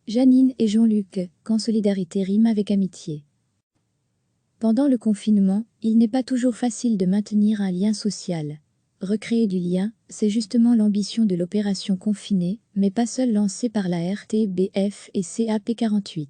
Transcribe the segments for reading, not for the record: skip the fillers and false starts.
Janine et Jean-Luc, quand solidarité rime avec amitié. Pendant le confinement, il n'est pas toujours facile de maintenir un lien social. Recréer du lien, c'est justement l'ambition de l'opération Confiné, mais pas seule lancée par la RTBF et CAP48.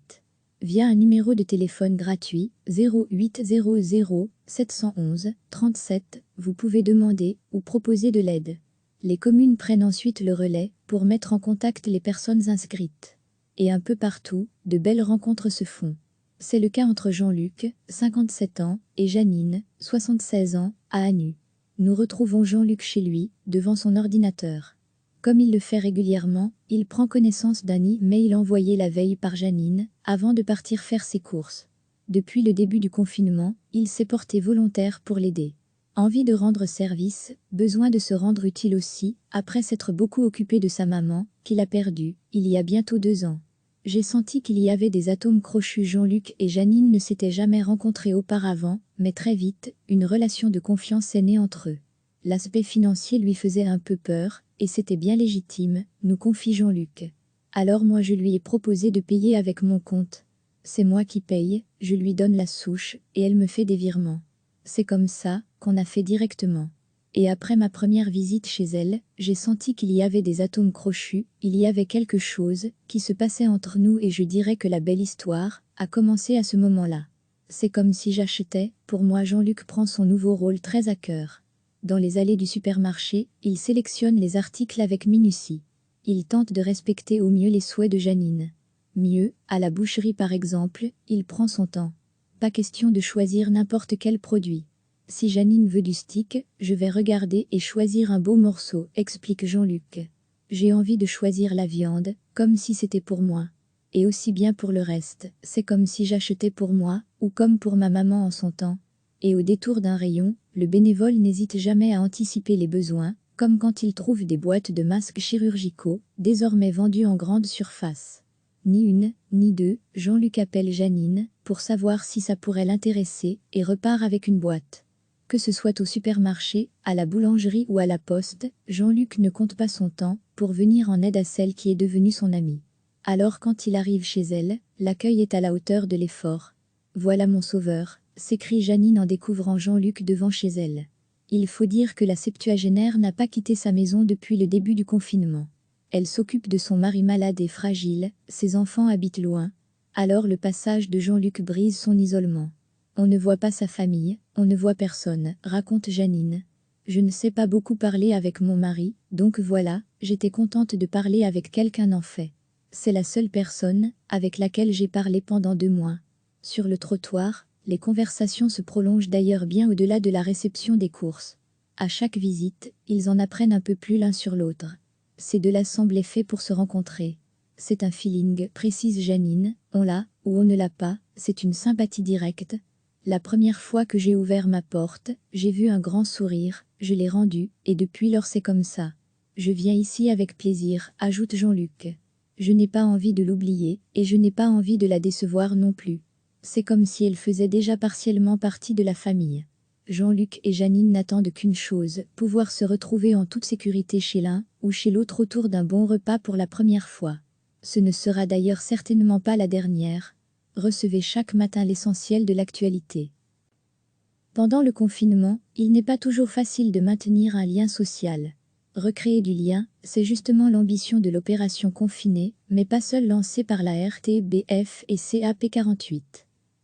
Via un numéro de téléphone gratuit, 0800 711 37, vous pouvez demander ou proposer de l'aide. Les communes prennent ensuite le relais pour mettre en contact les personnes inscrites. Et un peu partout, de belles rencontres se font. C'est le cas entre Jean-Luc, 57 ans, et Janine, 76 ans, à Anu. Nous retrouvons Jean-Luc chez lui, devant son ordinateur. Comme il le fait régulièrement, il prend connaissance d'un e-mail envoyé la veille par Janine, avant de partir faire ses courses. Depuis le début du confinement, il s'est porté volontaire pour l'aider. Envie de rendre service, besoin de se rendre utile aussi, après s'être beaucoup occupé de sa maman, qu'il a perdue, il y a bientôt 2 ans. J'ai senti qu'il y avait des atomes crochus. Jean-Luc et Janine ne s'étaient jamais rencontrés auparavant, mais très vite, une relation de confiance est née entre eux. L'aspect financier lui faisait un peu peur, et c'était bien légitime, nous confie Jean-Luc. Alors moi je lui ai proposé de payer avec mon compte. C'est moi qui paye, je lui donne la souche, et elle me fait des virements. C'est comme ça qu'on a fait directement. Et après ma première visite chez elle, j'ai senti qu'il y avait des atomes crochus, il y avait quelque chose qui se passait entre nous et je dirais que la belle histoire a commencé à ce moment-là. C'est comme si j'achetais, pour moi Jean-Luc prend son nouveau rôle très à cœur. Dans les allées du supermarché, il sélectionne les articles avec minutie. Il tente de respecter au mieux les souhaits de Janine. Mieux, à la boucherie par exemple, il prend son temps. Pas question de choisir n'importe quel produit. Si Janine veut du stick, je vais regarder et choisir un beau morceau, explique Jean-Luc. J'ai envie de choisir la viande, comme si c'était pour moi. Et aussi bien pour le reste, c'est comme si j'achetais pour moi, ou comme pour ma maman en son temps. Et au détour d'un rayon, le bénévole n'hésite jamais à anticiper les besoins, comme quand il trouve des boîtes de masques chirurgicaux, désormais vendues en grande surface. Ni une, ni deux, Jean-Luc appelle Janine, pour savoir si ça pourrait l'intéresser, et repart avec une boîte. Que ce soit au supermarché, à la boulangerie ou à la poste, Jean-Luc ne compte pas son temps pour venir en aide à celle qui est devenue son amie. Alors quand il arrive chez elle, l'accueil est à la hauteur de l'effort. « Voilà mon sauveur », s'écrie Janine en découvrant Jean-Luc devant chez elle. Il faut dire que la septuagénaire n'a pas quitté sa maison depuis le début du confinement. Elle s'occupe de son mari malade et fragile, ses enfants habitent loin. Alors le passage de Jean-Luc brise son isolement. On ne voit pas sa famille, on ne voit personne, raconte Janine. Je ne sais pas beaucoup parler avec mon mari, donc voilà, j'étais contente de parler avec quelqu'un en fait. C'est la seule personne avec laquelle j'ai parlé pendant 2 mois. Sur le trottoir, les conversations se prolongent d'ailleurs bien au-delà de la réception des courses. À chaque visite, ils en apprennent un peu plus l'un sur l'autre. Ces deux-là semblaient faits pour se rencontrer. C'est un feeling, précise Janine, on l'a ou on ne l'a pas, c'est une sympathie directe. La première fois que j'ai ouvert ma porte, j'ai vu un grand sourire, je l'ai rendu, et depuis lors c'est comme ça. Je viens ici avec plaisir, ajoute Jean-Luc. Je n'ai pas envie de l'oublier, et je n'ai pas envie de la décevoir non plus. C'est comme si elle faisait déjà partiellement partie de la famille. Jean-Luc et Janine n'attendent qu'une chose, pouvoir se retrouver en toute sécurité chez l'un ou chez l'autre autour d'un bon repas pour la première fois. Ce ne sera d'ailleurs certainement pas la dernière. Recevez chaque matin l'essentiel de l'actualité. Pendant le confinement, il n'est pas toujours facile de maintenir un lien social. Recréer du lien, c'est justement l'ambition de l'opération Confiné, mais pas seule lancée par la RTBF et CAP48.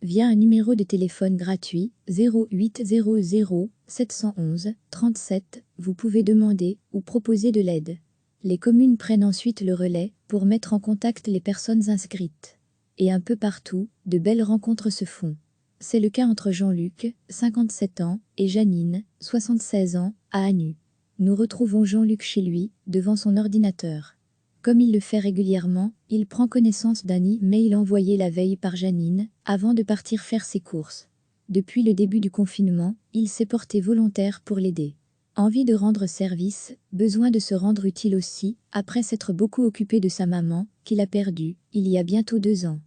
Via un numéro de téléphone gratuit, 0800 711 37, vous pouvez demander ou proposer de l'aide. Les communes prennent ensuite le relais pour mettre en contact les personnes inscrites. Et un peu partout, de belles rencontres se font. C'est le cas entre Jean-Luc, 57 ans, et Janine, 76 ans, à Anu. Nous retrouvons Jean-Luc chez lui, devant son ordinateur. Comme il le fait régulièrement, il prend connaissance d'un e-mail envoyé la veille par Janine, avant de partir faire ses courses. Depuis le début du confinement, il s'est porté volontaire pour l'aider. Envie de rendre service, besoin de se rendre utile aussi, après s'être beaucoup occupé de sa maman, qu'il a perdue, il y a bientôt 2 ans.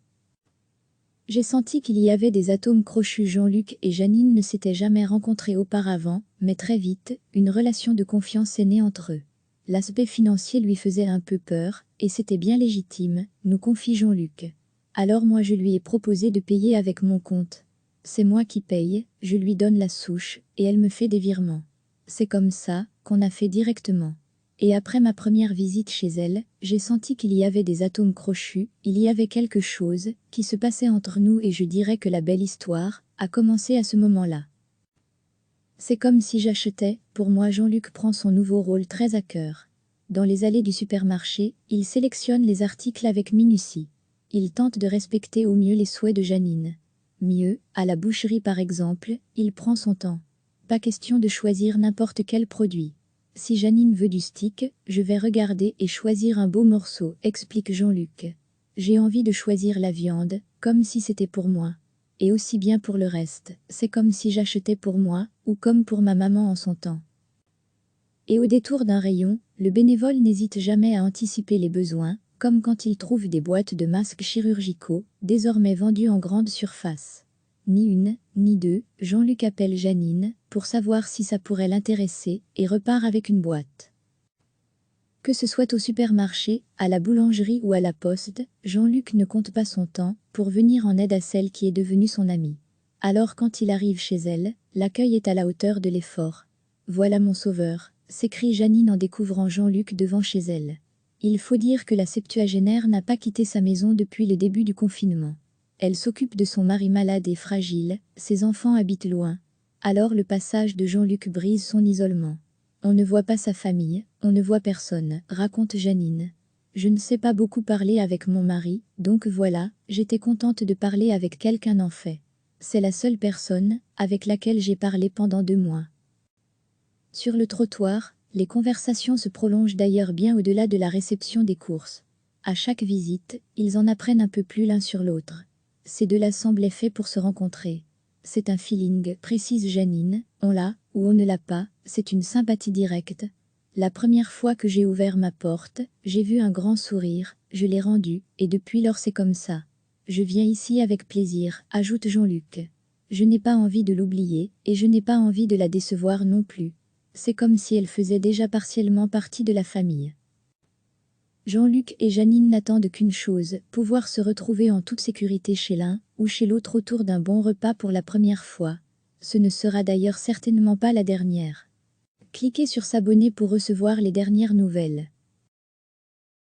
J'ai senti qu'il y avait des atomes crochus. Jean-Luc et Janine ne s'étaient jamais rencontrés auparavant, mais très vite, une relation de confiance est née entre eux. L'aspect financier lui faisait un peu peur, et c'était bien légitime, nous confie Jean-Luc. Alors moi je lui ai proposé de payer avec mon compte. C'est moi qui paye, je lui donne la souche, et elle me fait des virements. C'est comme ça qu'on a fait directement. Et après ma première visite chez elle, j'ai senti qu'il y avait des atomes crochus, il y avait quelque chose qui se passait entre nous et je dirais que la belle histoire a commencé à ce moment-là. C'est comme si j'achetais, pour moi Jean-Luc prend son nouveau rôle très à cœur. Dans les allées du supermarché, il sélectionne les articles avec minutie. Il tente de respecter au mieux les souhaits de Janine. Mieux, à la boucherie par exemple, il prend son temps. Pas question de choisir n'importe quel produit. Si Janine veut du steak, je vais regarder et choisir un beau morceau, explique Jean-Luc. J'ai envie de choisir la viande, comme si c'était pour moi. Et aussi bien pour le reste, c'est comme si j'achetais pour moi, ou comme pour ma maman en son temps. Et au détour d'un rayon, le bénévole n'hésite jamais à anticiper les besoins, comme quand il trouve des boîtes de masques chirurgicaux, désormais vendues en grande surface. Ni une, ni deux, Jean-Luc appelle Janine, pour savoir si ça pourrait l'intéresser, et repart avec une boîte. Que ce soit au supermarché, à la boulangerie ou à la poste, Jean-Luc ne compte pas son temps pour venir en aide à celle qui est devenue son amie. Alors quand il arrive chez elle, l'accueil est à la hauteur de l'effort. « Voilà mon sauveur », s'écrie Janine en découvrant Jean-Luc devant chez elle. Il faut dire que la septuagénaire n'a pas quitté sa maison depuis le début du confinement. Elle s'occupe de son mari malade et fragile, ses enfants habitent loin. Alors le passage de Jean-Luc brise son isolement. On ne voit pas sa famille, on ne voit personne, raconte Janine. Je ne sais pas beaucoup parler avec mon mari, donc voilà, j'étais contente de parler avec quelqu'un en fait. C'est la seule personne avec laquelle j'ai parlé pendant 2 mois. Sur le trottoir, les conversations se prolongent d'ailleurs bien au-delà de la réception des courses. À chaque visite, ils en apprennent un peu plus l'un sur l'autre. Ces deux-là semblaient faits pour se rencontrer. C'est un feeling, précise Janine, on l'a, ou on ne l'a pas, c'est une sympathie directe. La première fois que j'ai ouvert ma porte, j'ai vu un grand sourire, je l'ai rendu, et depuis lors c'est comme ça. Je viens ici avec plaisir, ajoute Jean-Luc. Je n'ai pas envie de l'oublier, et je n'ai pas envie de la décevoir non plus. C'est comme si elle faisait déjà partiellement partie de la famille. Jean-Luc et Janine n'attendent qu'une chose, pouvoir se retrouver en toute sécurité chez l'un ou chez l'autre autour d'un bon repas pour la première fois. Ce ne sera d'ailleurs certainement pas la dernière. Cliquez sur s'abonner pour recevoir les dernières nouvelles.